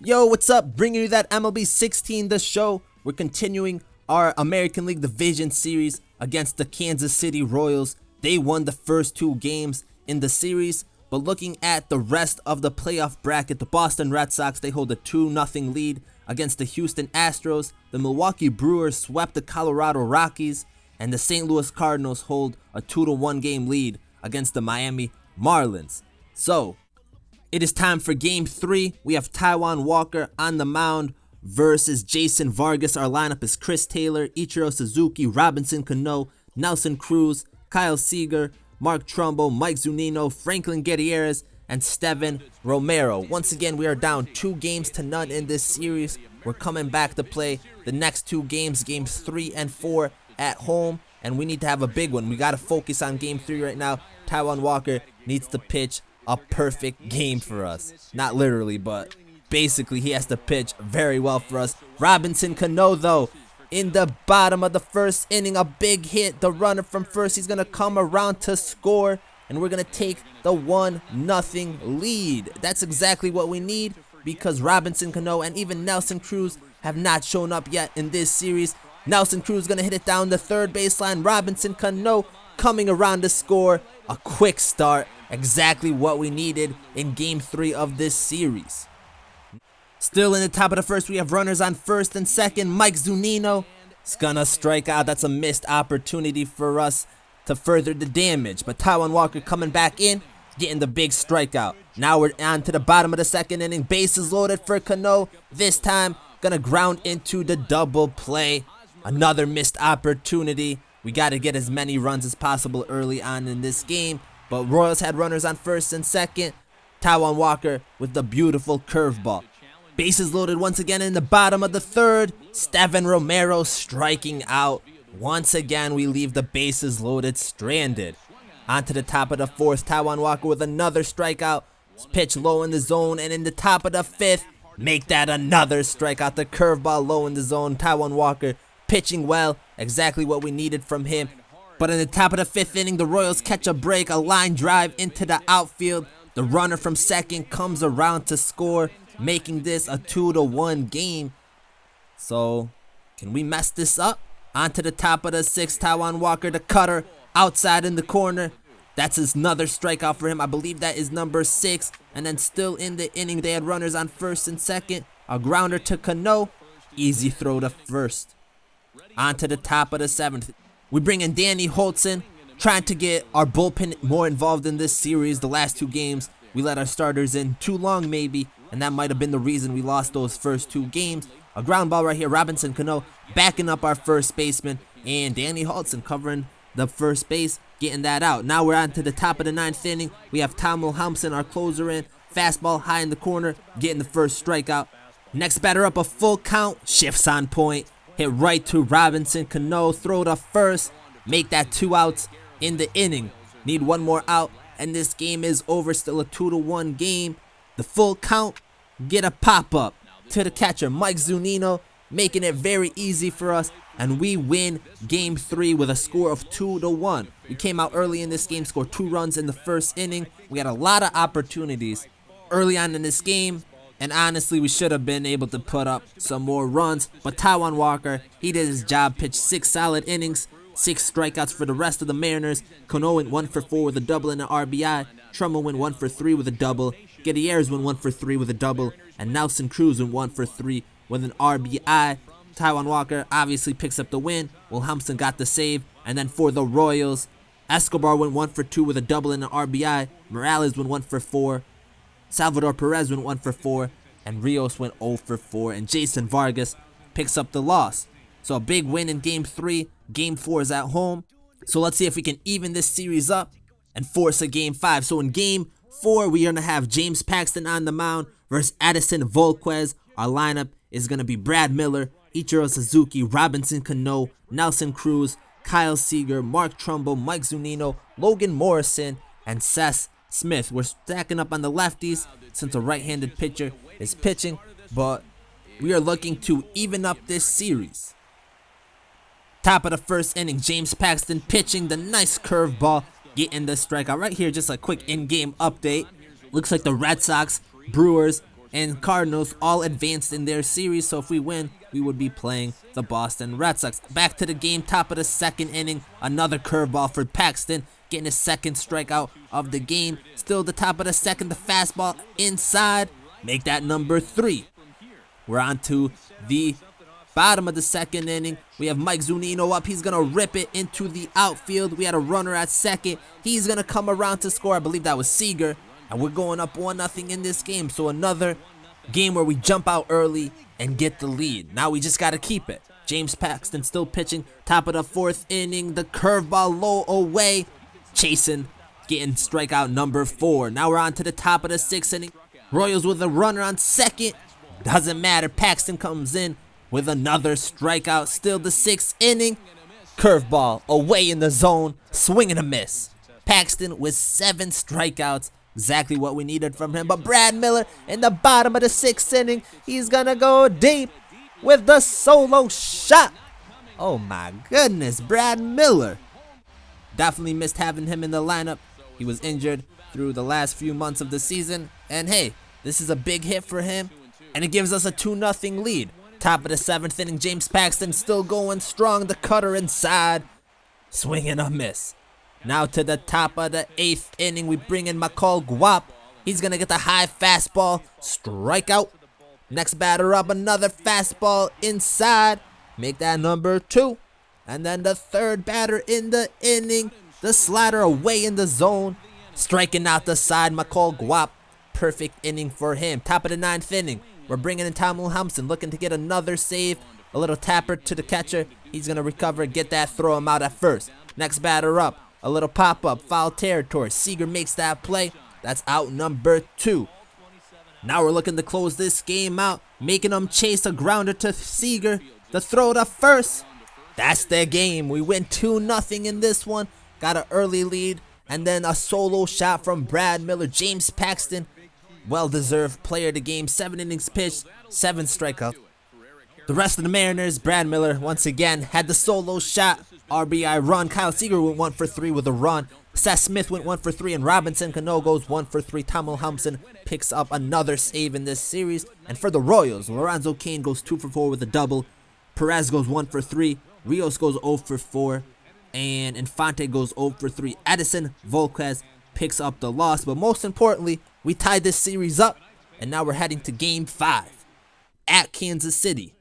Yo, what's up? Bringing you that MLB 16, the show. We're continuing our American League Division Series against the Kansas City Royals. They won the first two games in the series, but looking at the rest of the playoff bracket, the Boston Red Sox, they hold a 2-0 lead against the Houston Astros. The Milwaukee Brewers swept the Colorado Rockies, and the St. Louis Cardinals hold a 2-1 game lead against the Miami Marlins. So, it is time for Game 3. We have Taijuan Walker on the mound versus Jason Vargas. Our lineup is Chris Taylor, Ichiro Suzuki, Robinson Cano, N.Cruz, K.Seager, Mark Trumbo, Mike Zunino, Franklin Gutierrez, and Steven Romero. Once again, we are down 2-0 in this series. We're coming back to play the next two games, games 3 and 4 at home, and we need to have a big one. We got to focus on Game 3 right now. Taijuan Walker needs to pitch a perfect game for us. Not literally, but basically he has to pitch very well for us. Robinson Cano, though, in the bottom of the first inning, a big hit. The runner from first, he's going to come around to score, and we're going to take the 1-0 lead. That's exactly what we need, because Robinson Cano and even N.Cruz have not shown up yet in this series. N.Cruz is going to hit it down the third baseline. Robinson Cano coming around to score. A quick start. Exactly what we needed in Game 3 of this series. Still in the top of the first, we have runners on first and second. Mike Zunino is gonna strike out. That's a missed opportunity for us to further the damage. But Taijuan Walker coming back in, getting the big strikeout. Now we're on to the bottom of the second inning. Bases loaded for Cano. This time, gonna ground into the double play. Another missed opportunity. We gotta get as many runs as possible early on in this game. But Royals had runners on first and second. Taijuan Walker with the beautiful curveball. Bases loaded once again in the bottom of the third. Steven Romero striking out. Once again, we leave the bases loaded stranded. On to the top of the fourth. Taijuan Walker with another strikeout. Pitch low in the zone. And in the top of the fifth, make that another strikeout. The curveball low in the zone. Taijuan Walker pitching well. Exactly what we needed from him. But in the top of the fifth inning, the Royals catch a break, a line drive into the outfield. The runner from second comes around to score, making this a 2-1 game. So, can we mess this up? On to the top of the sixth, Taijuan Walker, the cutter, outside in the corner. That's another strikeout for him. I believe that is number 6. And then still in the inning, they had runners on first and second. A grounder to Cano. Easy throw to first. On to the top of the seventh. We bring in Danny Holtzen, trying to get our bullpen more involved in this series. The last two games, we let our starters in too long maybe, and that might have been the reason we lost those first two games. A ground ball right here, Robinson Cano backing up our first baseman, and Danny Holtzen covering the first base, getting that out. Now we're on to the top of the ninth inning. We have Tom Wilhelmsen, our closer, in. Fastball high in the corner, getting the first strikeout. Next batter up, a full count, shifts on point. Hit right to Robinson Cano, throw to first, make that 2 outs in the inning. Need one more out, and this game is over. Still a 2-1 game. The full count, get a pop-up to the catcher, Mike Zunino, making it very easy for us, and we win Game 3 with a score of 2-1. We came out early in this game, scored 2 runs in the first inning. We had a lot of opportunities early on in this game. And honestly, we should have been able to put up some more runs. But Taijuan Walker, he did his job, pitched 6 solid innings, 6 strikeouts for the rest of the Mariners. Cano went 1 for 4 with a double and an RBI. Trumbo went 1 for 3 with a double. Gutierrez went 1 for 3 with a double. And N.Cruz went 1 for 3 with an RBI. Taijuan Walker obviously picks up the win. Wilhelmsen got the save. And then for the Royals, Escobar went 1 for 2 with a double and an RBI. Morales went 1 for 4. Salvador Perez went 1 for 4, and Rios went 0 for 4, and Jason Vargas picks up the loss. So a big win in Game 3. Game 4 is at home. So let's see if we can even this series up and force a Game 5. So in Game 4, we're going to have James Paxton on the mound versus Edison Volquez. Our lineup is going to be Brad Miller, Ichiro Suzuki, Robinson Cano, N.Cruz, K.Seager, Mark Trumbo, Mike Zunino, Logan Morrison, and Seth Smith. We're stacking up on the lefties since a right-handed pitcher is pitching, but we are looking to even up this series. Top of the first inning, James Paxton pitching the nice curveball, getting the strikeout. Right here, just a quick in-game update. Looks like the Red Sox, Brewers, and Cardinals all advanced in their series, so if we win, we would be playing the Boston Red Sox. Back to the game, top of the second inning, another curveball for Paxton, getting his second strikeout of the game. Still the top of the second, the fastball inside, make that number 3. We're on to the bottom of the second inning. We have Mike Zunino up. He's going to rip it into the outfield. We had a runner at second. He's going to come around to score. I believe that was Seager. And we're going up 1-0 in this game. So another game where we jump out early and get the lead. Now we just got to keep it. James Paxton still pitching. Top of the 4th inning. The curveball low away. Chasing. Getting strikeout number 4. Now we're on to the top of the 6th inning. Royals with a runner on second. Doesn't matter. Paxton comes in with another strikeout. Still the 6th inning. Curveball away in the zone. Swing and a miss. Paxton with 7 strikeouts. Exactly what we needed from him. But Brad Miller in the bottom of the 6th inning. He's going to go deep with the solo shot. Oh my goodness. Brad Miller. Definitely missed having him in the lineup. He was injured through the last few months of the season. And hey, this is a big hit for him. And it gives us a 2-0 lead. Top of the 7th inning, James Paxton still going strong. The cutter inside. Swing and a miss. Now to the top of the 8th inning, we bring in McCall Guap. He's going to get the high fastball. Strikeout. Next batter up, another fastball inside. Make that number 2. And then the third batter in the inning. The slider away in the zone. Striking out the side, McCall Guap. Perfect inning for him. Top of the 9th inning. We're bringing in Tom Wilhelmsen, looking to get another save. A little tapper to the catcher. He's going to recover, get that, throw him out at first. Next batter up. A little pop-up, foul territory. Seager makes that play. That's out number 2. Now we're looking to close this game out. Making them chase a grounder to Seager. The throw to first. That's their game. We win 2-0 in this one. Got an early lead. And then a solo shot from Brad Miller. James Paxton, well-deserved player of the game. 7 innings pitched, 7 strikeouts. The rest of the Mariners, Brad Miller, once again, had the solo shot. RBI run. K.Seager went 1 for 3 with a run. Seth Smith went 1 for 3, and Robinson Cano goes 1 for 3. Tom Wilhelmsen picks up another save in this series. And for the Royals, Lorenzo Cain goes 2 for 4 with a double. Perez goes 1 for 3. Rios goes 0 for 4. And Infante goes 0 for 3. Edison, Volquez picks up the loss. But most importantly, we tied this series up. And now we're heading to Game 5 at Kansas City.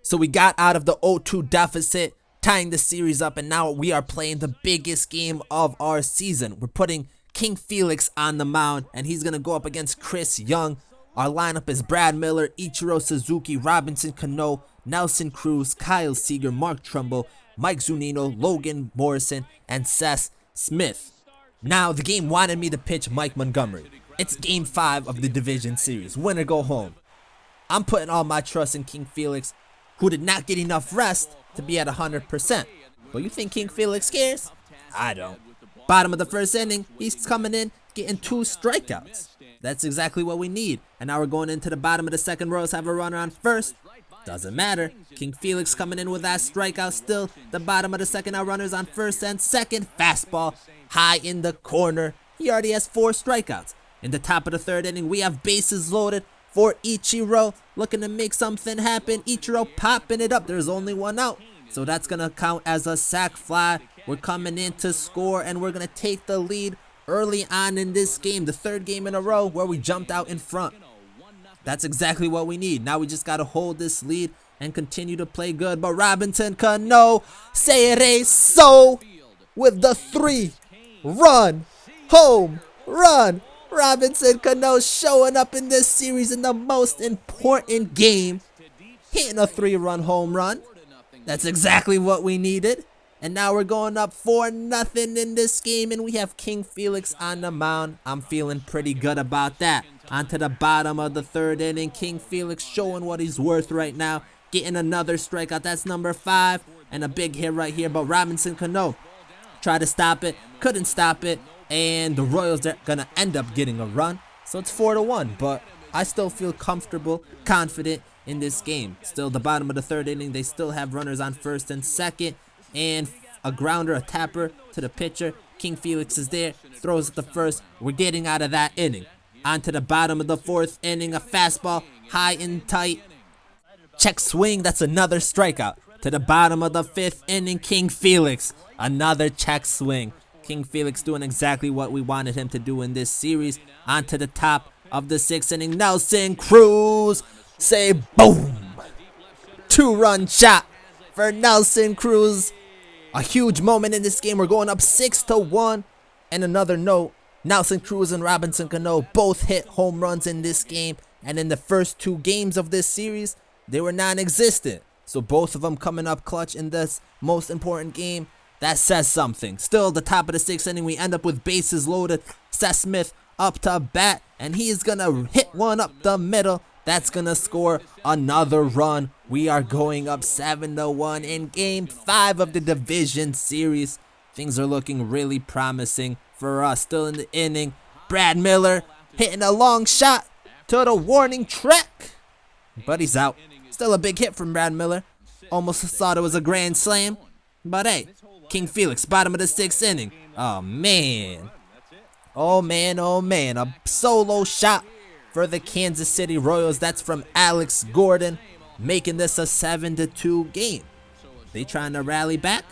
So we got out of the 0-2 deficit, tying the series up, and now we are playing the biggest game of our season. We're putting King Felix on the mound, and he's going to go up against Chris Young. Our lineup is Brad Miller, Ichiro Suzuki, Robinson Cano, N.Cruz, K.Seager, Mark Trumbo, Mike Zunino, Logan Morrison, and Seth Smith. Now, the game wanted me to pitch Mike Montgomery. It's Game 5 of the division series. Win or go home. I'm putting all my trust in King Felix, who did not get enough rest to be at 100%. But you think King Felix cares? I don't. Bottom of the 1st inning, he's coming in, getting 2 strikeouts. That's exactly what we need. And now we're going into the bottom of the 2nd. Royals have a runner on first. Doesn't matter. King Felix coming in with that strikeout still. The bottom of the 2nd, now runners on first and second. Fastball high in the corner. He already has 4 strikeouts. In the top of the 3rd inning, we have bases loaded for Ichiro, looking to make something happen. Ichiro popping it up. There's only 1 out, so that's going to count as a sac fly. We're coming in to score, and we're going to take the lead early on in this game. The 3rd game in a row where we jumped out in front. That's exactly what we need. Now we just got to hold this lead and continue to play good. But Robinson Cano, say so, with the 3-run home run. Robinson Cano showing up in this series in the most important game, hitting a 3-run home run. That's exactly what we needed. And now we're going up 4-0 in this game, and we have King Felix on the mound. I'm feeling pretty good about that. On to the bottom of the 3rd inning. King Felix showing what he's worth right now, getting another strikeout. That's number 5, and a big hit right here. But Robinson Cano tried to stop it, couldn't stop it. And the Royals are going to end up getting a run. So it's 4-1. But I still feel comfortable, confident in this game. Still the bottom of the 3rd inning. They still have runners on first and second. And a grounder, a tapper to the pitcher. King Felix is there. Throws at the first. We're getting out of that inning. On to the bottom of the 4th inning, a fastball high and tight. Check swing, that's another strikeout. To the bottom of the 5th inning, King Felix, another check swing. King Felix doing exactly what we wanted him to do in this series. On to the top of the 6th inning, N.Cruz, say boom. 2-run shot for N.Cruz. A huge moment in this game. We're going up 6-1. And another note, N.Cruz and R.Cano both hit home runs in this game. And in the first 2 games of this series, they were non-existent. So both of them coming up clutch in this most important game. That says something. Still, the top of the 6th inning, we end up with bases loaded. Seth Smith up to bat, and he is going to hit one up the middle. That's going to score another run. We are going up 7-1 in Game 5 of the division series. Things are looking really promising for us. Still in the inning, Brad Miller hitting a long shot to the warning track. But he's out. Still a big hit from Brad Miller. Almost thought it was a grand slam. But hey, King Felix, bottom of the 6th inning. Oh man. Oh man, oh man. A solo shot for the Kansas City Royals. That's from Alex Gordon, making this a 7-2 game. They trying to rally back.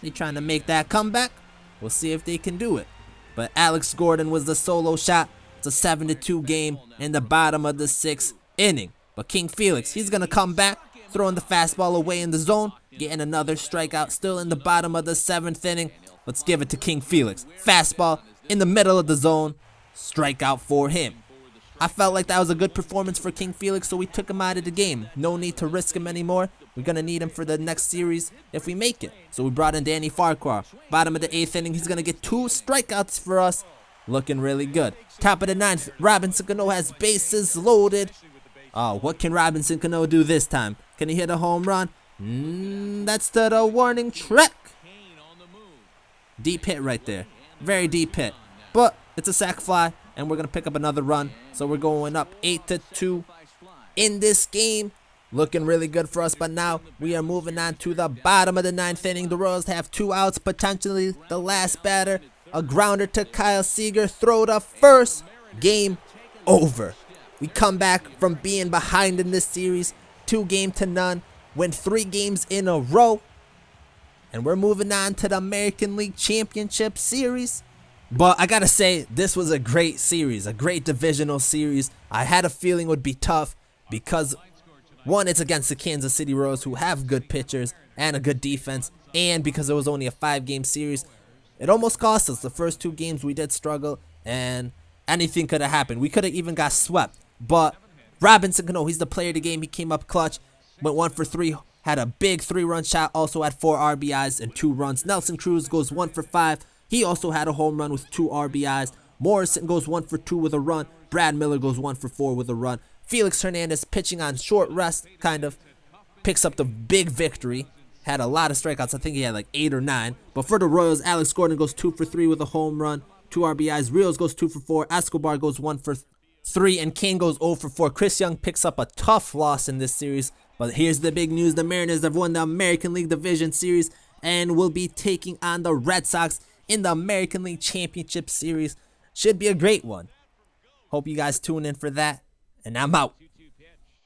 They trying to make that comeback. We'll see if they can do it. But Alex Gordon was the solo shot. It's a 7-2 game in the bottom of the 6th inning. But King Felix, he's going to come back, throwing the fastball away in the zone, getting another strikeout still in the bottom of the 7th inning. Let's give it to King Felix. Fastball in the middle of the zone, strikeout for him. I felt like that was a good performance for King Felix, so we took him out of the game. No need to risk him anymore. We're going to need him for the next series if we make it. So we brought in Danny Farquhar. Bottom of the 8th inning, he's going to get 2 strikeouts for us. Looking really good. Top of the 9th, R.Cano has bases loaded. Oh, what can R.Cano do this time? Can he hit a home run? That's to the warning track. Deep hit right there. Very deep hit. But it's a sac fly, and we're going to pick up another run. So we're going up 8-2 in this game. Looking really good for us, but now we are moving on to the bottom of the 9th inning. The Royals have 2 outs, potentially the last batter. A grounder to K.Seager, throw to first. Game over. We come back from being behind in this series, 2-0, win 3 games in a row. And we're moving on to the American League Championship Series. But I gotta say, this was a great series, a great divisional series. I had a feeling it would be tough because, one, it's against the Kansas City Royals, who have good pitchers and a good defense. And because it was only a 5-game series, it almost cost us. The first 2 games we did struggle, and anything could have happened. We could have even got swept. But R.Cano, he's the player of the game. He came up clutch, went 1 for 3, had a big 3-run shot, also had 4 RBIs and 2 runs. N.Cruz goes 1 for 5. He also had a home run with 2 RBIs. Morrison goes 1 for 2 with a run. Brad Miller goes 1 for 4 with a run. Felix Hernandez, pitching on short rest, kind of picks up the big victory. Had a lot of strikeouts. I think he had like 8 or 9. But for the Royals, Alex Gordon goes 2 for 3 with a home run, 2 RBIs. Rios goes 2 for 4. Escobar goes 1 for 3. And Kane goes 0 for 4. Chris Young picks up a tough loss in this series. But here's the big news. The Mariners have won the American League Division Series and will be taking on the Red Sox in the American League Championship Series. Should be a great one. Hope you guys tune in for that. And I'm out.